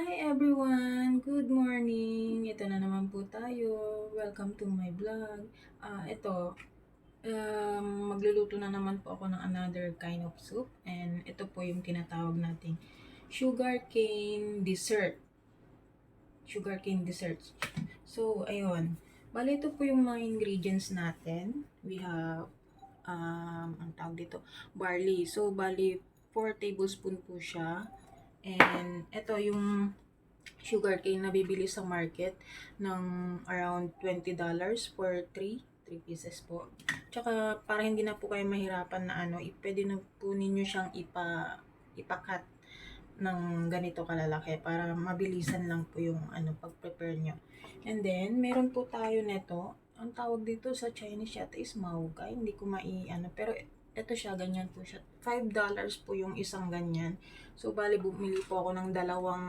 Hi everyone! Good morning! Ito na naman po tayo. Welcome to my vlog. Magluluto na naman po ako ng another kind of soup. And ito po yung tinatawag nating sugarcane dessert. Sugarcane desserts. So, ayun. Bali, ito po yung mga ingredients natin. We have, ang tawag dito, barley. So, bali, 4 tablespoon po siya. And ito yung sugarcane na bibili sa market ng around $20 for 3 pieces po. Tsaka para hindi na po kayo mahirapan na pwede na po ninyo siyang ipakat ng ganito kalalaki para mabilisan lang po yung pag-prepare nyo. And then, meron po tayo neto. Ang tawag dito sa Chinese yata is maugay. Hindi ko pero ito siya, ganyan po siya. $5 po yung isang ganyan. So, bali bumili po ako ng dalawang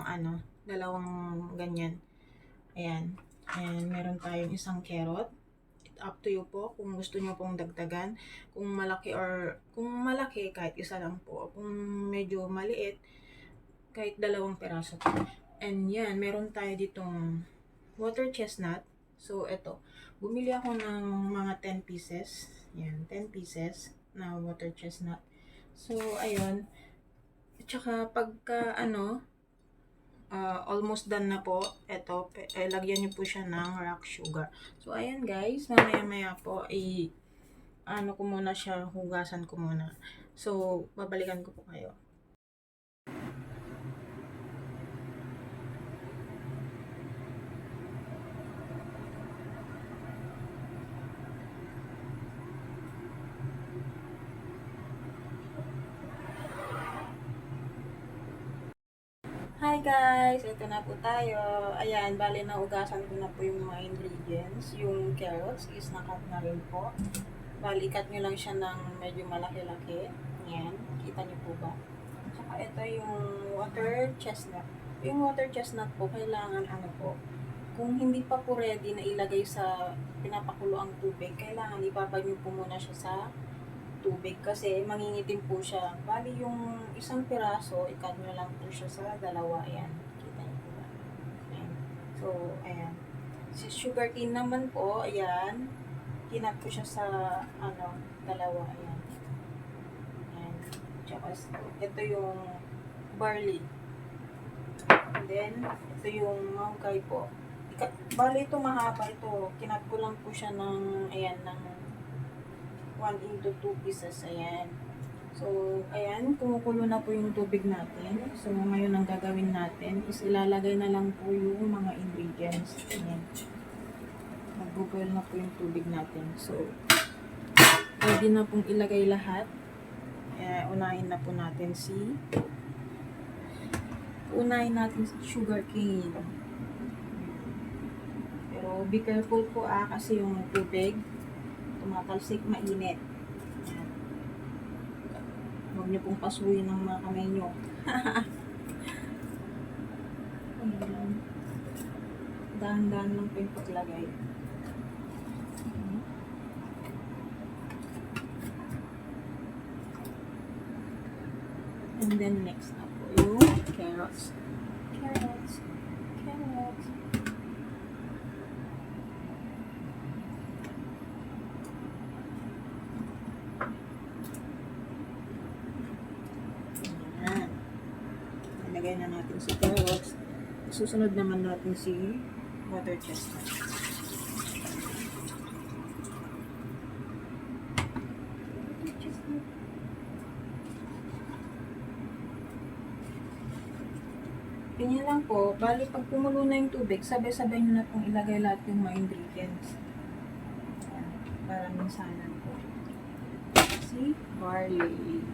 ganyan. Ayan. And meron tayong isang carrot. Up to you po kung gusto nyo pong dagdagan. Kung malaki, kahit isa lang po. Kung medyo maliit, kahit 2 peraso po. And yan, meron tayo ditong water chestnut. So, ito. Bumili ako ng mga 10 pieces. Yan, 10 pieces na water chestnut. So, ayun. Tsaka pagka almost done na po, ito, lagyan nyo po siya ng rock sugar. So, ayan guys, mamaya-maya po, ko muna siya, hugasan ko muna. So, babalikan ko po kayo. Hi guys! Ito na po tayo. Ayan, bali na ugasan ko na po yung mga ingredients. Yung carrots is nakat na rin po. Bali, ikat nyo lang siya ng medyo malaki-laki. Ayan, kita nyo po ba? Tsaka ito yung water chestnut. Yung water chestnut po, kailangan kung hindi pa po ready na ilagay sa pinapakulo ang tubig, kailangan ibabad nyo po muna siya sa tubig kasi mangingitim po siya. Bali yung isang piraso, ikat nyo lang po siya sa dalawa. Ayan, kita nyo po ba? Ayan. So, ayan. Si sugarcane naman po, ayan, kinat ko siya sa dalawa. Ayan. Ayan. Tsaka ito yung barley. And then, ito yung maugay po. Bali ito mahaba ito. Kinat ko lang po siya ng 1 into 2 pieces. Ayan. So, ayan, kumukulo na po yung tubig natin. So, ngayon ang gagawin natin is ilalagay na lang po yung mga ingredients. Ayan. Mag-boil na po yung tubig natin. So, pwede na pong ilagay lahat. Unahin na po natin si sugarcane. Pero, be careful po kasi yung tubig tumatalsik, mainit. Huwag niyo pong pasuyin ng mga kamay niyo. Dahan-dahan lang po yung paglagay. And then next na po yung carrots. Carrots. Ilagay na natin si carrots. Susunod naman natin si water chestnut. Ganyan lang po. Bali, pag kumulo na yung tubig, sabay-sabay nyo na pong ilagay lahat yung mga ingredients. Para minsanan po. Si barley.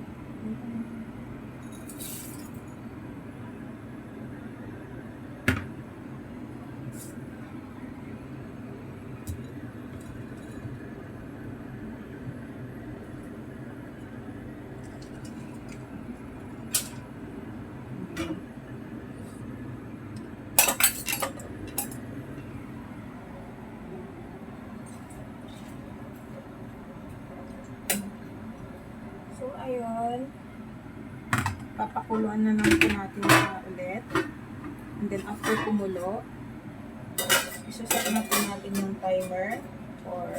So, ayun. Papakuluan na lang po natin siya ulit And then after kumulo, isaset na po natin yung timer for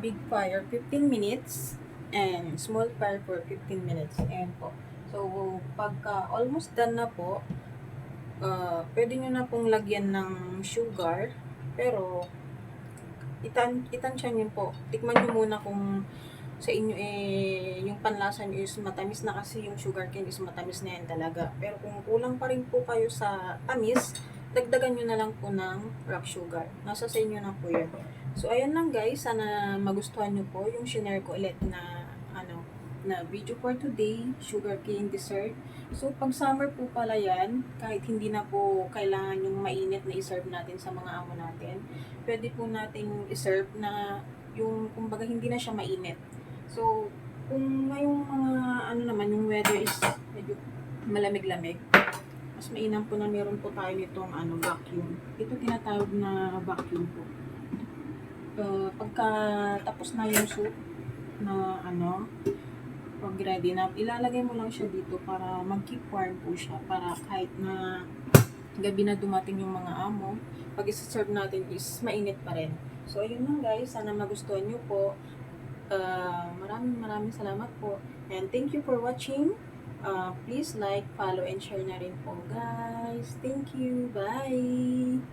big fire 15 minutes and small fire for 15 minutes. Ayan po. So, pagka almost done na po, pwede nyo na pong lagyan ng sugar, pero itansya nyo po. Tikman nyo muna kung sa inyo yung panlasa nyo is matamis na, kasi yung sugar cane is matamis na yan talaga. Pero kung kulang pa rin po kayo sa tamis, dagdagan nyo na lang po ng rock sugar. Nasa sa inyo na po yun. So, ayan lang guys. Sana magustuhan nyo po yung shinare ko ulit na na video for today, sugarcane dessert. So, pag summer po pala yan, kahit hindi na po kailangan yung mainit na iserve natin sa mga amo natin, pwede po nating iserve na yung, kumbaga, hindi na siya mainit. So, kung ngayong mga, naman, yung weather is medyo malamig-lamig, mas mainam po na meron po tayo nitong, vacuum. Ito tinatawag na vacuum po. Pagka tapos na yung soup, na, pag ready na, ilalagay mo lang siya dito para mag-keep warm po siya, para kahit na gabi na dumating yung mga amo, pag isa-serve natin is mainit pa rin. So, ayun lang guys. Sana magustuhan nyo po. Maraming salamat po. And thank you for watching. Please like, follow, and share na rin po guys. Thank you. Bye!